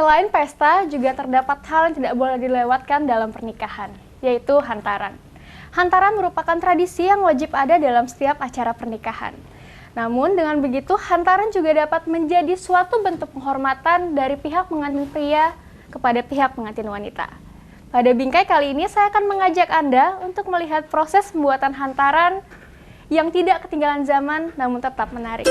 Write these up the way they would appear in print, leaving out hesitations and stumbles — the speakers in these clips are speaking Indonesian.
Selain pesta, juga terdapat hal yang tidak boleh dilewatkan dalam pernikahan, yaitu hantaran. Hantaran merupakan tradisi yang wajib ada dalam setiap acara pernikahan. Namun dengan begitu, hantaran juga dapat menjadi suatu bentuk penghormatan dari pihak pengantin pria kepada pihak pengantin wanita. Pada bingkai kali ini saya akan mengajak Anda untuk melihat proses pembuatan hantaran yang tidak ketinggalan zaman namun tetap menarik.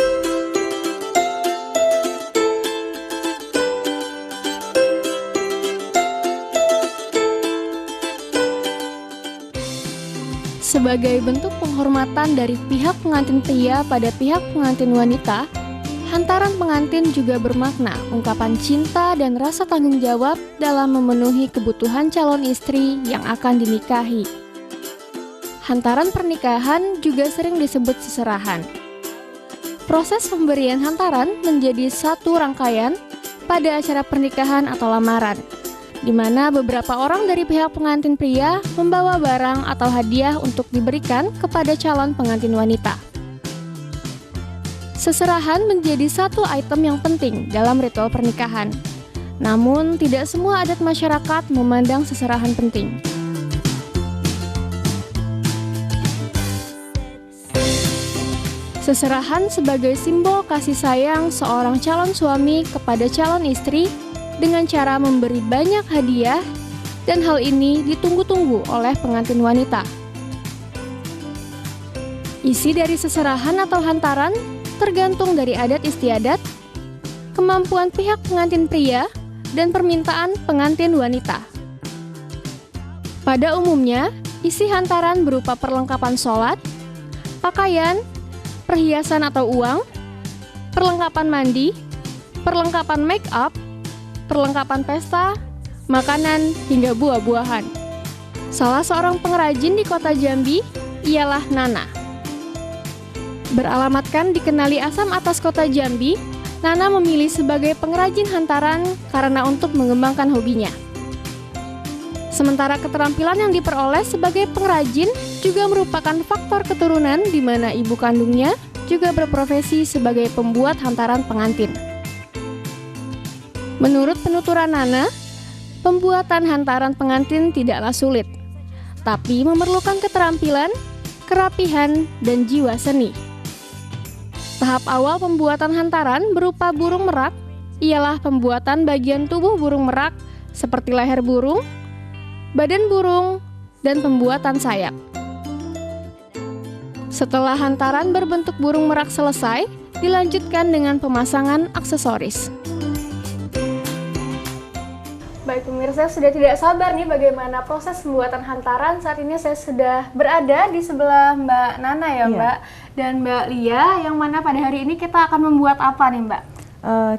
Sebagai bentuk penghormatan dari pihak pengantin pria pada pihak pengantin wanita, hantaran pengantin juga bermakna ungkapan cinta dan rasa tanggung jawab dalam memenuhi kebutuhan calon istri yang akan dinikahi. Hantaran pernikahan juga sering disebut seserahan. Proses pemberian hantaran menjadi satu rangkaian pada acara pernikahan atau lamaran, di mana beberapa orang dari pihak pengantin pria membawa barang atau hadiah untuk diberikan kepada calon pengantin wanita. Seserahan menjadi satu item yang penting dalam ritual pernikahan. Namun, tidak semua adat masyarakat memandang seserahan penting. Seserahan sebagai simbol kasih sayang seorang calon suami kepada calon istri dengan cara memberi banyak hadiah, dan hal ini ditunggu-tunggu oleh pengantin wanita. Isi dari seserahan atau hantaran tergantung dari adat istiadat, kemampuan pihak pengantin pria, dan permintaan pengantin wanita. Pada umumnya, isi hantaran berupa perlengkapan sholat, pakaian, perhiasan atau uang, perlengkapan mandi, perlengkapan make up, perlengkapan pesta, makanan, hingga buah-buahan. Salah seorang pengrajin di kota Jambi ialah Nana. Beralamatkan di Kenali Asam Atas Kota Jambi, Nana memilih sebagai pengrajin hantaran karena untuk mengembangkan hobinya. Sementara keterampilan yang diperoleh sebagai pengrajin juga merupakan faktor keturunan di mana ibu kandungnya juga berprofesi sebagai pembuat hantaran pengantin. Menurut penuturan Nana, pembuatan hantaran pengantin tidaklah sulit, tapi memerlukan keterampilan, kerapihan, dan jiwa seni. Tahap awal pembuatan hantaran berupa burung merak ialah pembuatan bagian tubuh burung merak seperti leher burung, badan burung, dan pembuatan sayap. Setelah hantaran berbentuk burung merak selesai, dilanjutkan dengan pemasangan aksesoris. Baik pemirsa, sudah tidak sabar nih bagaimana proses pembuatan hantaran. Saat ini saya sudah berada di sebelah Mbak Nana ya Mbak, dan Mbak Lia, yang mana pada hari ini kita akan membuat apa nih Mbak?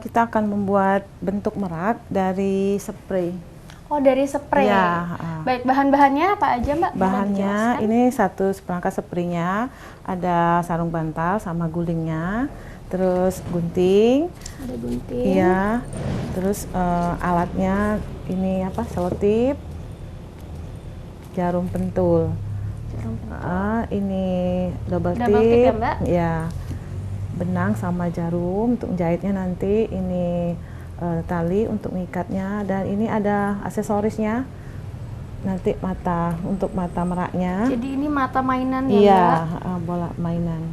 Kita akan membuat bentuk merak dari spray. Oh, dari spray. Ya, baik, bahan-bahannya apa aja Mbak? Bahannya ini satu seperangkat spraynya, ada sarung bantal sama gulingnya, terus gunting. Ada gunting. Iya. Terus alatnya ini apa? Selotip, jarum pentul. Ini double tip ya Mbak? Ya. Benang sama jarum untuk jahitnya nanti. Ini tali untuk mengikatnya, dan ini ada aksesorisnya. Nanti mata untuk mata meraknya. Jadi ini mata mainan ya iya, Mbak? Iya, bola mainan.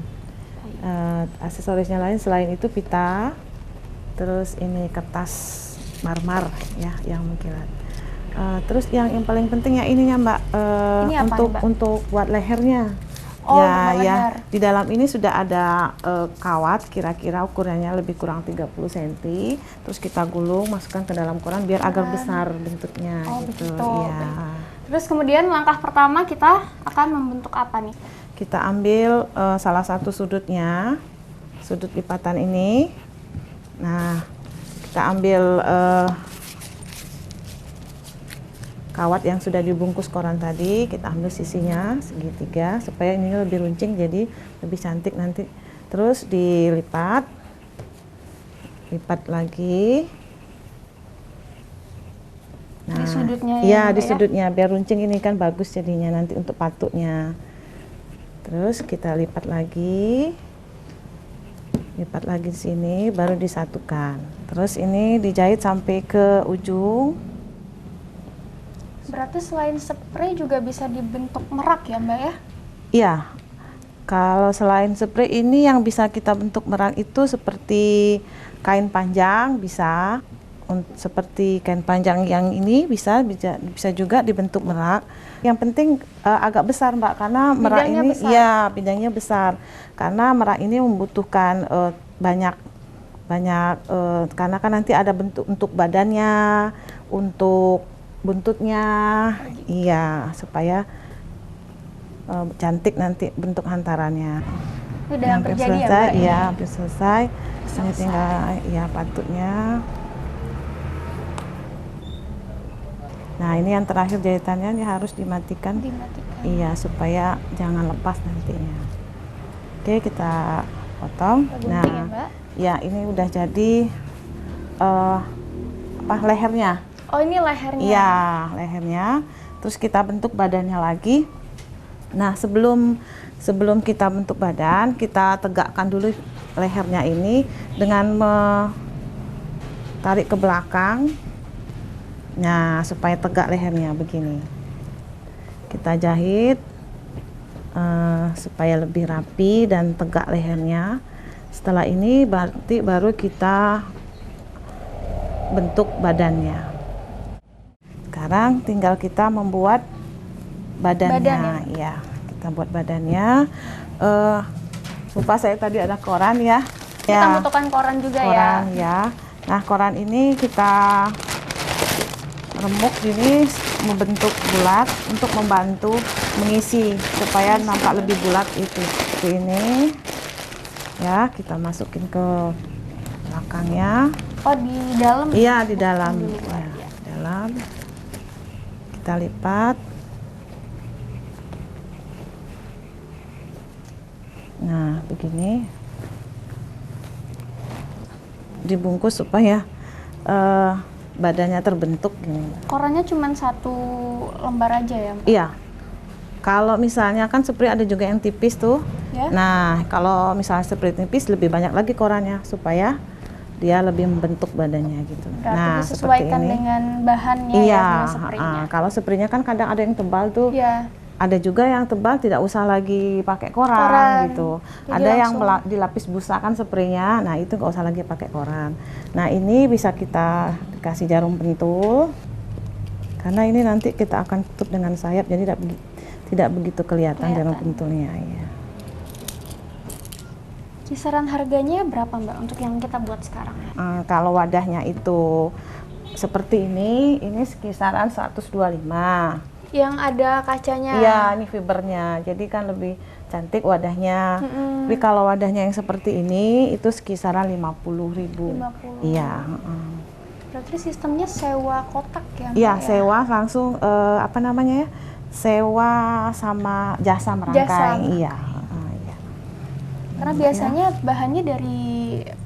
Aksesorisnya lain selain itu pita, terus ini kertas marmer ya yang mengkilat. Terus yang paling penting ya ininya Mbak, ini apa nih, Mbak? untuk buat lehernya. Oh, ya leher. Di dalam ini sudah ada kawat, kira-kira ukurannya lebih kurang 30 cm. Terus kita gulung, masukkan ke dalam koran biar agar besar bentuknya. Oh, gitu. begitu. Ya. Terus kemudian langkah pertama kita akan membentuk apa nih? Kita ambil salah satu sudutnya, sudut lipatan ini. Nah, kita ambil kawat yang sudah dibungkus koran tadi, kita ambil sisinya segitiga supaya ini lebih runcing, jadi lebih cantik nanti. Terus dilipat, lipat lagi. Nah, di sudutnya ya, di sudutnya biar runcing, ini kan bagus jadinya nanti untuk patuknya. Terus kita lipat lagi. lipat lagi di sini, baru disatukan. Terus ini dijahit sampai ke ujung. Berarti selain spray juga bisa dibentuk merak ya Mbak ya? Iya, kalau selain spray ini yang bisa kita bentuk merak itu seperti kain panjang bisa, seperti kain panjang yang ini bisa juga dibentuk merak. Yang penting agak besar Mbak, karena merak Bidangnya ini besar. ya bidangnya besar, karena merak ini membutuhkan banyak karena kan nanti ada bentuk untuk badannya, untuk buntutnya, iya supaya cantik nanti bentuk hantarannya. Udah hampir jadi ya selesai, Mbak? iya hampir selesai. Ini tinggal ya patutnya. Nah ini yang terakhir jahitannya ini harus dimatikan. Dimatikan. Iya supaya jangan lepas nantinya. Oke kita potong. Kita gunting Nah ya Mbak? ya ini udah jadi lehernya. Oh ini lehernya? Iya, lehernya. Terus kita bentuk badannya lagi. Nah, sebelum kita bentuk badan, kita tegakkan dulu lehernya ini dengan tarik ke belakang. Nah, supaya tegak lehernya begini. Kita jahit supaya lebih rapi dan tegak lehernya. Setelah ini berarti baru kita bentuk badannya. Sekarang tinggal kita membuat badannya. Ya, kita buat badannya. Lupa saya tadi ada koran ya. Kita butuhkan koran juga koran, ya. Nah, koran ini kita remuk gini membentuk bulat untuk membantu mengisi supaya nampak lebih bulat itu. Seperti ini. Ya, kita masukin ke belakangnya. Oh, di dalam? Iya, di dalam. Ya, di dalam. Kita lipat. Nah, begini. Dibungkus supaya badannya terbentuk gini. Korannya cuma 1 lembar aja ya Mbak? Iya. Kalau misalnya kan spray ada juga yang tipis tuh. Ya? Nah, kalau misalnya spray tipis lebih banyak lagi korannya supaya dia lebih membentuk badannya gitu. Berarti nah, disesuaikan seperti ini. dengan bahannya Iya, ya, dengan spraynya. kalau spraynya kan kadang ada yang tebal tuh. Iya. Ada juga yang tebal tidak usah lagi pakai koran gitu. Jadi Ada yang langsung dilapis busa kan spraynya. Nah, itu nggak usah lagi pakai koran. Nah, ini bisa kita kasih jarum pentul. Karena ini nanti kita akan tutup dengan sayap jadi tidak begitu kelihatan jarum pentulnya ya. Kisaran harganya berapa Mbak untuk yang kita buat sekarang? Kalau wadahnya itu seperti ini sekisaran 125. Yang ada kacanya? Iya, ini fibernya. Jadi kan lebih cantik wadahnya. Tapi kalau wadahnya yang seperti ini itu sekisaran 50.000. 50. Iya. Berarti sistemnya sewa kotak ya? Iya, ya? sewa langsung apa namanya ya? Sewa sama jasa merangkai. Jasa. Iya. Karena biasanya bahannya dari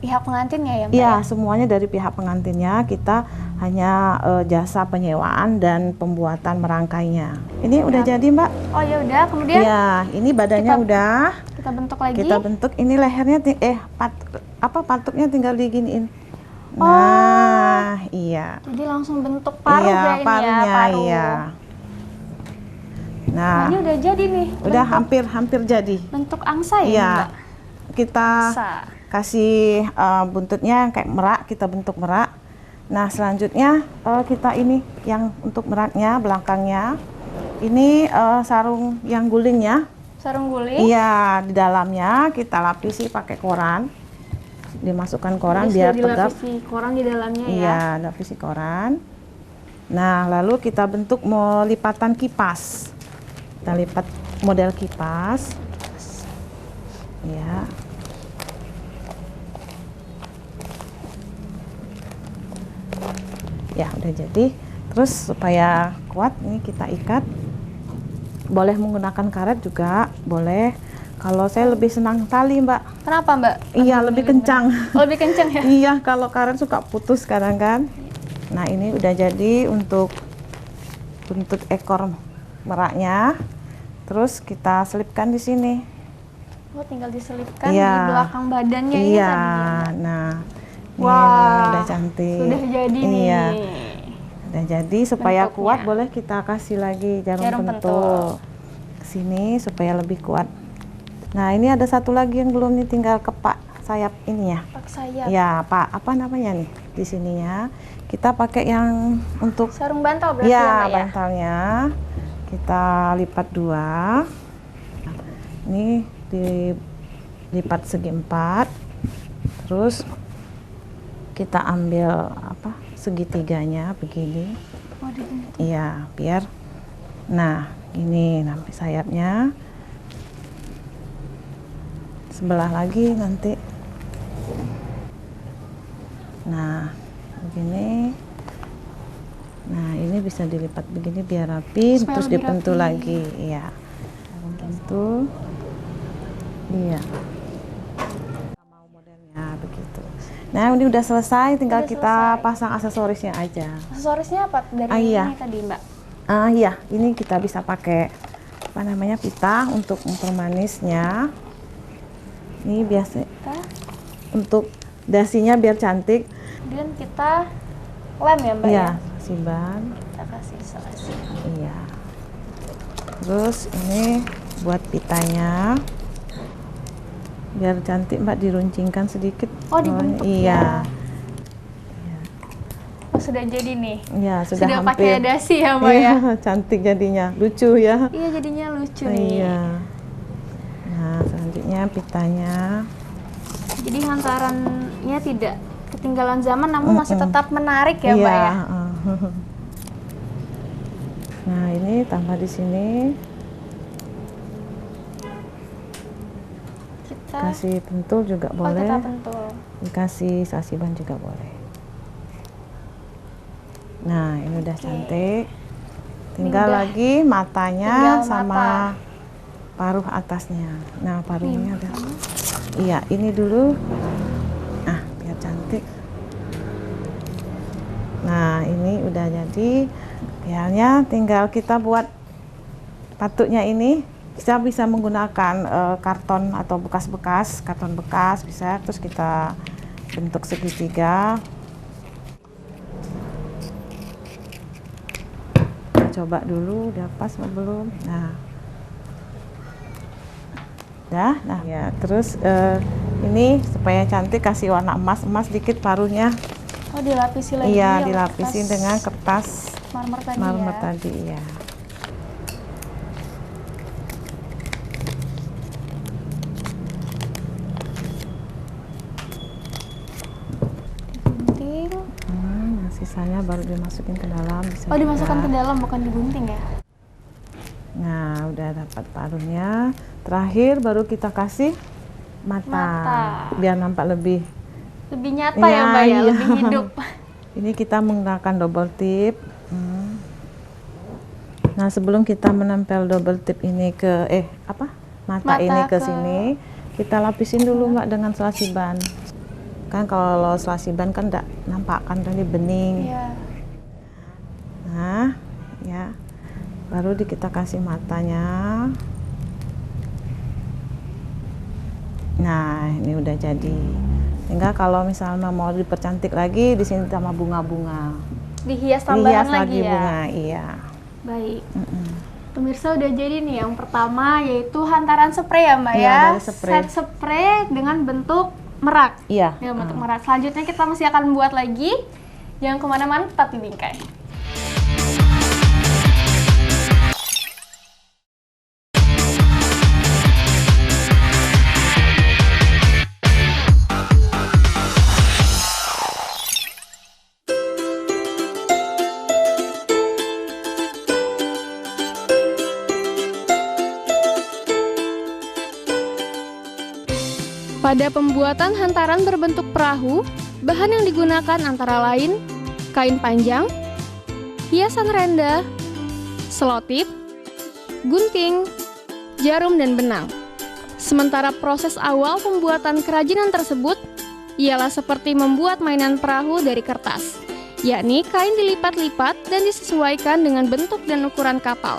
pihak pengantinnya ya Mbak? Iya, semuanya dari pihak pengantinnya. Kita hanya jasa penyewaan dan pembuatan merangkainya. Ini udah jadi Mbak. Oh ya udah, kemudian? Iya, ini badannya udah. Kita bentuk lagi. Kita bentuk. Ini lehernya patuknya tinggal diginiin. Nah, iya. Jadi langsung bentuk paruh Iya, ya ini paruhnya, ya, paruh. iya. Nah, Ini udah jadi nih. udah hampir jadi. Bentuk angsa ya Iya. Mbak? Kita kasih buntutnya kayak merak, kita bentuk merak. Nah, selanjutnya kita ini yang untuk meraknya, belakangnya. Ini sarung yang gulingnya. Sarung guling? Iya, di dalamnya kita lapisi pakai koran. Dimasukkan koran Jadi biar sudah tegap. dilapisi koran di dalamnya ya? Iya, lapisi koran. Nah, lalu kita bentuk lipatan kipas. Kita lipat model kipas. Ya. Ya, udah jadi. Terus supaya kuat ini kita ikat. Boleh menggunakan karet juga, boleh. Kalau saya lebih senang tali, Mbak. Kenapa Mbak? Iya, lebih kencang. Oh, lebih kencang ya? Iya, kalau karet suka putus kadang kan. Nah, ini udah jadi untuk ekor meraknya. Terus kita selipkan di sini. Oh, tinggal diselipkan Iya. di belakang badannya ini Iya, tadi ya, Mbak? nah, ini Wah, udah cantik. sudah jadi nih. Iya, udah jadi. Supaya Bentuknya. kuat, boleh kita kasih lagi jarum pentul ke sini supaya lebih kuat. Nah, ini ada satu lagi yang belum nih, tinggal kepak sayap ini ya. Pak sayap. Ya, Pak, apa namanya nih di sininya? Kita pakai yang untuk Sarung bantal berarti ya, ya, Mbak ya? bantalnya kita lipat 2. Ini dilipat segi 4. Terus kita ambil apa? Segitiganya begini. Oh, dibentuk. Iya, biar nah, ini nanti sayapnya sebelah lagi nanti. Nah, begini. Nah, ini bisa dilipat begini biar rapi, Supaya terus lebih dipentul rapi. lagi. Iya. Pentul. Iya. Mau modelnya begitu. Nah, ini udah selesai, tinggal Udah kita selesai. pasang aksesorisnya aja. Aksesorisnya apa dari Iya. ini tadi, Mbak? Iya, ini kita bisa pakai apa namanya, pita untuk mempermanisnya. Ini biasa Kita, untuk dasinya biar cantik. kemudian kita lem ya, Mbak Iya, ya? kasih ban. Kita kasih selesai. Iya. Terus ini buat pitanya. Biar cantik, Mbak, diruncingkan sedikit. Oh, dibentuk iya. Oh, sudah jadi nih. Iya, sudah Sudah hampir. pakai dasi ya, Mbak Iya, ya? cantik jadinya. Lucu ya. Iya, jadinya lucu nih. Iya. Nah, selanjutnya pitanya. Jadi hantarannya tidak ketinggalan zaman, namun masih tetap menarik ya, Mbak Iya. ya? Nah, ini tambah di sini. Kita Kasih pentul juga kita boleh. pentul. Dikasih sasiban juga boleh. Nah, ini udah cantik. Tinggal udah lagi matanya tinggal sama mata. paruh atasnya. Nah, paruhnya Nih, ada. Iya, ini dulu. Ah, biar cantik. Nah, ini udah jadi. Biarnya tinggal kita buat patutnya ini. Kita bisa menggunakan karton atau bekas-bekas, karton bekas bisa. Terus kita bentuk segitiga. Coba dulu udah pas apa belum. Nah, udah. Nah ya, terus ini supaya cantik kasih warna emas dikit paruhnya. Oh, dilapisi lagi Iya, ya, dilapisin kertas dengan kertas marmer tadi marmer ya. tadi ya. Gunting. Nah, sisanya baru dimasukin ke dalam. Bisa Oh, dimasukkan juga. ke dalam, bukan digunting ya? Nah, udah dapat paruhnya. Terakhir baru kita kasih mata. Biar nampak lebih. Lebih nyata ya, Mbak ya, iya. lebih hidup. Ini kita menggunakan double tip. Nah, sebelum kita menempel double tip ini ke mata ini ke sini, kita lapisin dulu, Mbak, dengan selasi ban. Kan kalau selasi ban kan enggak nampak kan tadi bening. Iya. Nah, ya. Baru kita kasih matanya. Nah, ini udah jadi. Tinggal kalau misalnya mau dipercantik lagi, di sini sama bunga-bunga. Dihias tambahan Dihias lagi ya. bunga, iya. Baik. Pemirsa, udah jadi nih yang pertama, yaitu hantaran spray ya, Mbak Iya, ya. dari spray. Set spray dengan bentuk merak. Iya. Ya, bentuk merak. Selanjutnya kita masih akan buat lagi. Jangan kemana-mana, tetap di Bingkai. Pada pembuatan hantaran berbentuk perahu, bahan yang digunakan antara lain kain panjang, hiasan renda, selotip, gunting, jarum, dan benang. Sementara proses awal pembuatan kerajinan tersebut ialah seperti membuat mainan perahu dari kertas, yakni kain dilipat-lipat dan disesuaikan dengan bentuk dan ukuran kapal.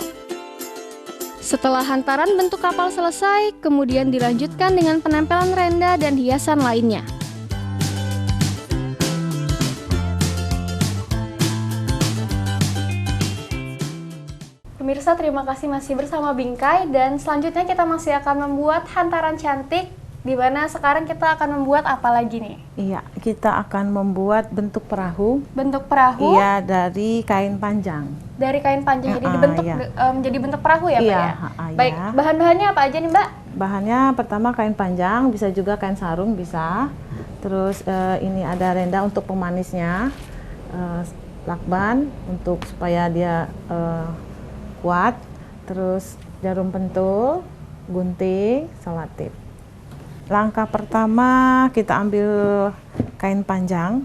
Setelah hantaran bentuk kapal selesai, kemudian dilanjutkan dengan penempelan renda dan hiasan lainnya. Pemirsa, terima kasih masih bersama Bingkai, dan selanjutnya kita masih akan membuat hantaran cantik, di mana sekarang kita akan membuat apa lagi nih? Iya, kita akan membuat bentuk perahu. Bentuk perahu? Iya, dari kain panjang. Dari kain panjang, jadi dibentuk iya. menjadi bentuk perahu ya, Mbak Iya, ya? iya. Baik, bahan-bahannya apa aja nih, Mbak? Bahannya pertama kain panjang, bisa juga kain sarung bisa. Terus ini ada renda untuk pemanisnya, lakban untuk supaya dia kuat, terus jarum pentul, gunting, selotip. Langkah pertama kita ambil kain panjang,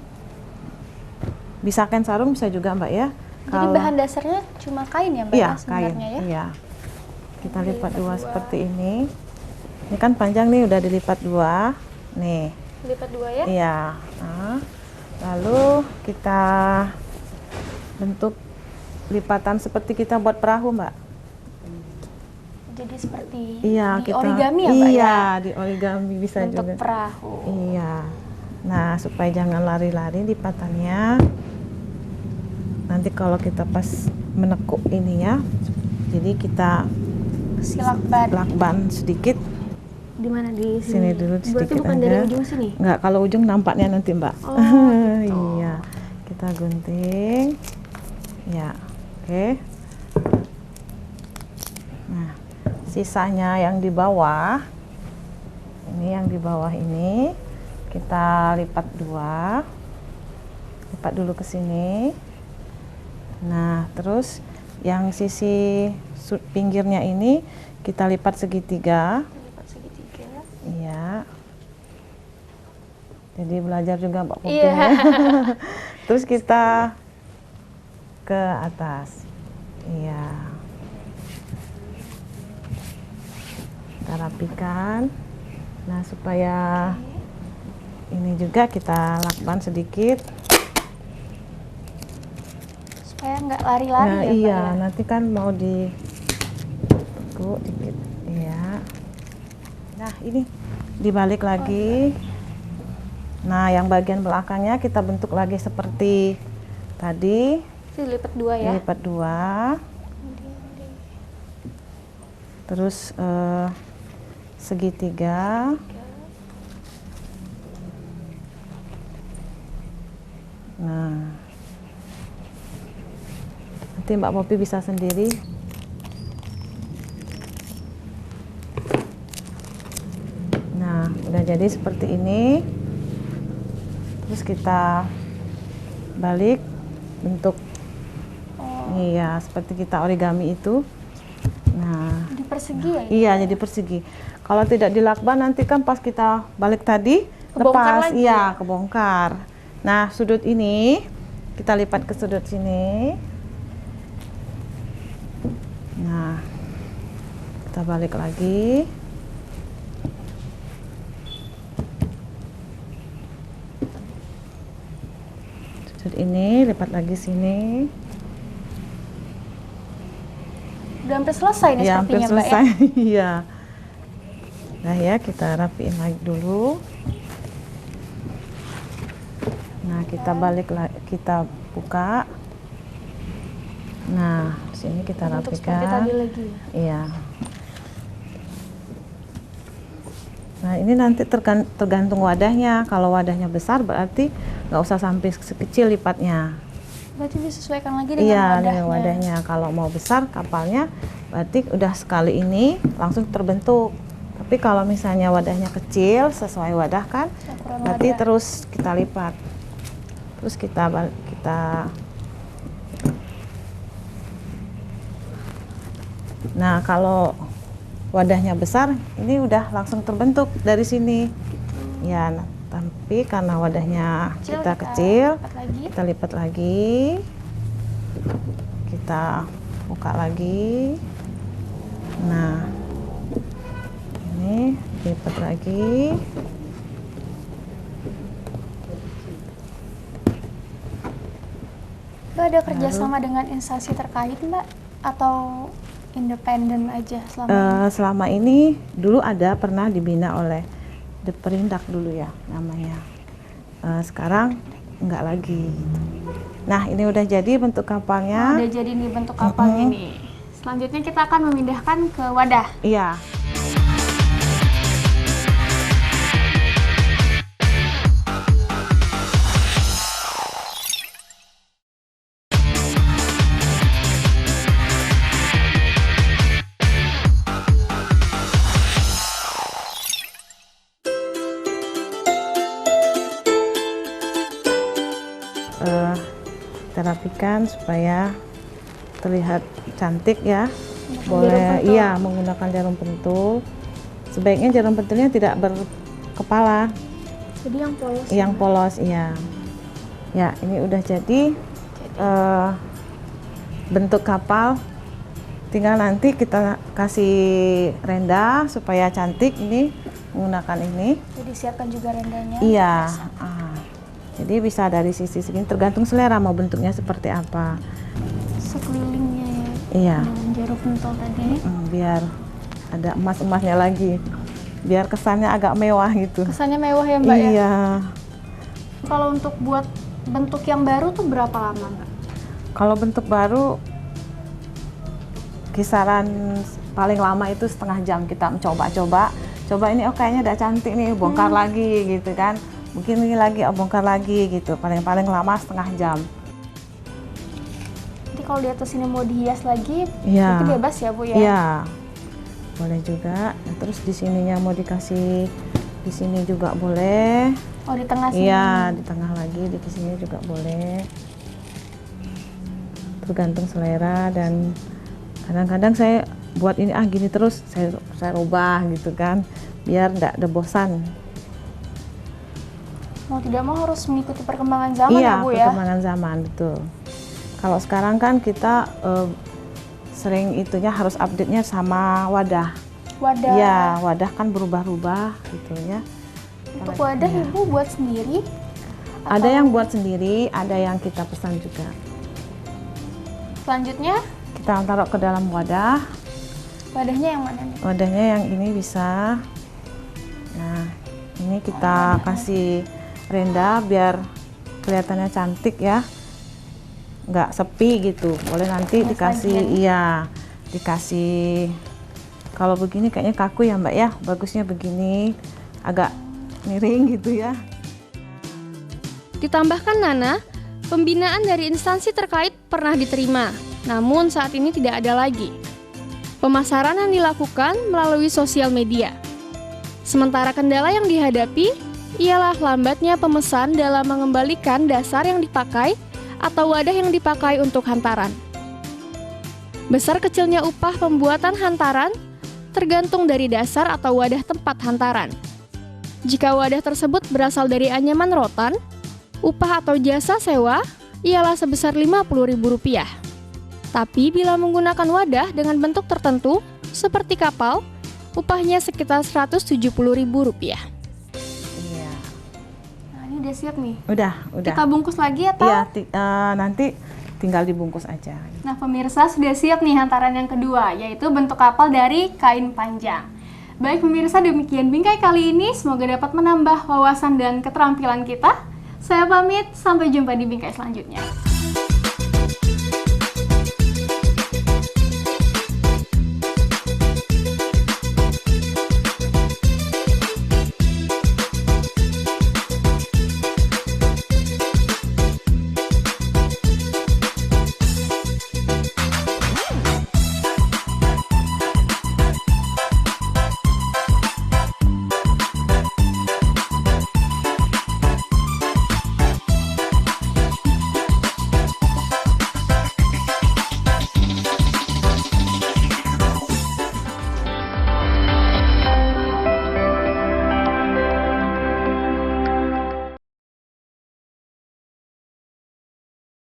bisa kain sarung bisa juga Mbak ya. Jadi bahan dasarnya cuma kain ya Mbak? Iya, sebenarnya kain. ya? Iya. Kita lipat dua seperti ini. Ini kan panjang nih, udah dilipat dua. Nih. Lipat dua ya? Iya. Nah, lalu kita bentuk lipatan seperti kita buat perahu, Mbak. Jadi seperti Iya, di kita origami ya Mbak ya? Iya, di origami bisa bentuk juga. perahu. Iya. Nah, supaya jangan lari-lari lipatannya. Nanti kalau kita pas menekuk ininya, jadi kita lakban sedikit. Di mana, di Sini sini? dulu Berarti sedikit bukan aja. dari ujung sini? Enggak, kalau ujung nampaknya nanti Mbak. Oh, gitu. Iya, kita gunting. Ya, oke. Nah, sisanya yang di bawah, yang di bawah ini kita lipat dua. Lipat dulu ke sini. Nah, terus yang sisi pinggirnya ini kita lipat segitiga. Lipat segitiga. Iya. Jadi belajar juga Mbak Popi. Iya. Terus kita ke atas. Iya. Kita rapikan. Nah, supaya ini juga kita lakban sedikit. Supaya nggak lari-lari Nah, ya iya, Mbak ya? nanti kan mau ditekuk dikit. Iya. Nah, ini dibalik lagi. Nah, yang bagian belakangnya kita bentuk lagi seperti tadi. Dilipat dua ya? Dilipat dua. Terus segitiga. Nah, nanti Mbak Popi bisa sendiri. Nah, udah jadi seperti ini. Terus kita balik bentuk. Iya, seperti kita origami itu. Nah, Di persegi ya? iya, jadi persegi. Kalau tidak dilakban nanti kan pas kita balik tadi Kebongkar lepas, lagi iya, ya? kebongkar. Nah, sudut ini kita lipat ke sudut sini. Nah, kita balik lagi. Sudut ini lipat lagi sini. Udah hampir selesai nih Ya, hampir sepertinya Mbak ya? selesai. Iya. Nah ya, kita rapiin lagi dulu. Nah, kita balik lagi, kita buka. Nah, sini kita Bentuk seperti rapikan. tadi lagi ya? Iya. Nah, ini nanti tergantung wadahnya. Kalau wadahnya besar berarti nggak usah sampai sekecil lipatnya. Berarti disesuaikan lagi dengan Iya, wadahnya? dengan wadahnya. Kalau mau besar kapalnya, berarti udah sekali ini langsung terbentuk. Tapi kalau misalnya wadahnya kecil, sesuai wadah kan, Ukuran berarti wadah. terus kita lipat. Terus kita Nah, kalau wadahnya besar, ini udah langsung terbentuk dari sini. Ya, tapi karena wadahnya kita kecil, lipat lagi. kita lipat lagi. Kita buka lagi. Nah, ini lipat lagi. Mbak ada kerjasama dengan instansi terkait Mbak? Atau Independen aja selama ini. Selama ini dulu pernah dibina oleh Deperindak dulu ya namanya. Sekarang enggak lagi. Nah, ini udah jadi bentuk kapalnya. Udah jadi nih bentuk kapalnya nih. Selanjutnya kita akan memindahkan ke wadah. Iya. Kita rapikan supaya terlihat cantik ya. Boleh iya menggunakan jarum pentul. Sebaiknya jarum pentulnya tidak berkepala. Jadi yang polos. Yang polos iya. Ya, ini udah jadi bentuk kapal. Tinggal nanti kita kasih renda supaya cantik ini menggunakan ini. Jadi siapkan juga rendanya. Iya. Jadi bisa dari sisi segini, tergantung selera mau bentuknya seperti apa. Sekelilingnya ya. Iya. Dengan jarum pentul tadi. Biar ada emas-emasnya lagi. Biar kesannya agak mewah gitu. Kesannya mewah ya Mbak ya? Iya. Kalau untuk buat bentuk yang baru tuh berapa lama Mbak? Kalau bentuk baru kisaran paling lama itu setengah jam kita mencoba-coba. Coba ini kayaknya udah cantik nih, bongkar lagi gitu kan. Mungkin ini lagi, bongkar lagi gitu. Paling lama setengah jam. Jadi kalau di atas ini mau dihias lagi, Iya. itu bebas ya Bu ya? Iya. Boleh juga. Nah, terus di sininya mau dikasih di sini juga boleh. Oh, di tengah sini. Iya, di tengah lagi, di sini juga boleh. Tergantung selera dan kadang-kadang saya buat ini gini terus saya rubah gitu kan, biar enggak ada bosan. Mau tidak mau harus mengikuti perkembangan zaman Iya, ya Bu ya? perkembangan zaman, betul. Kalau sekarang kan kita sering itunya harus update-nya sama wadah. Wadah. Iya, wadah kan berubah-ubah gitu ya. Untuk wadah Iya. Ibu buat sendiri? Ada yang buat sendiri, ada yang kita pesan juga. Selanjutnya, Kita taruh ke dalam wadah. wadahnya yang mana nih? Wadahnya yang ini bisa. Nah, ini kita kasih renda biar kelihatannya cantik ya. Nggak sepi gitu. Boleh nanti dikasih, dikasih. Kalau begini kayaknya kaku ya Mbak ya. Bagusnya begini, agak miring gitu ya. Ditambahkan Nana, pembinaan dari instansi terkait pernah diterima, namun saat ini tidak ada lagi. Pemasaran yang dilakukan melalui sosial media. Sementara kendala yang dihadapi ialah lambatnya pemesan dalam mengembalikan dasar yang dipakai atau wadah yang dipakai untuk hantaran. Besar kecilnya upah pembuatan hantaran tergantung dari dasar atau wadah tempat hantaran. Jika wadah tersebut berasal dari anyaman rotan, upah atau jasa sewa ialah sebesar Rp50.000. Tapi bila menggunakan wadah dengan bentuk tertentu, seperti kapal, upahnya sekitar Rp170.000. Iya. Nah, ini udah siap nih. Udah. Kita bungkus lagi atau? Iya, nanti tinggal dibungkus aja. Nah, pemirsa sudah siap nih hantaran yang kedua, yaitu bentuk kapal dari kain panjang. Baik pemirsa, demikian bingkai kali ini. Semoga dapat menambah wawasan dan keterampilan kita. Saya pamit, sampai jumpa di bingkai selanjutnya.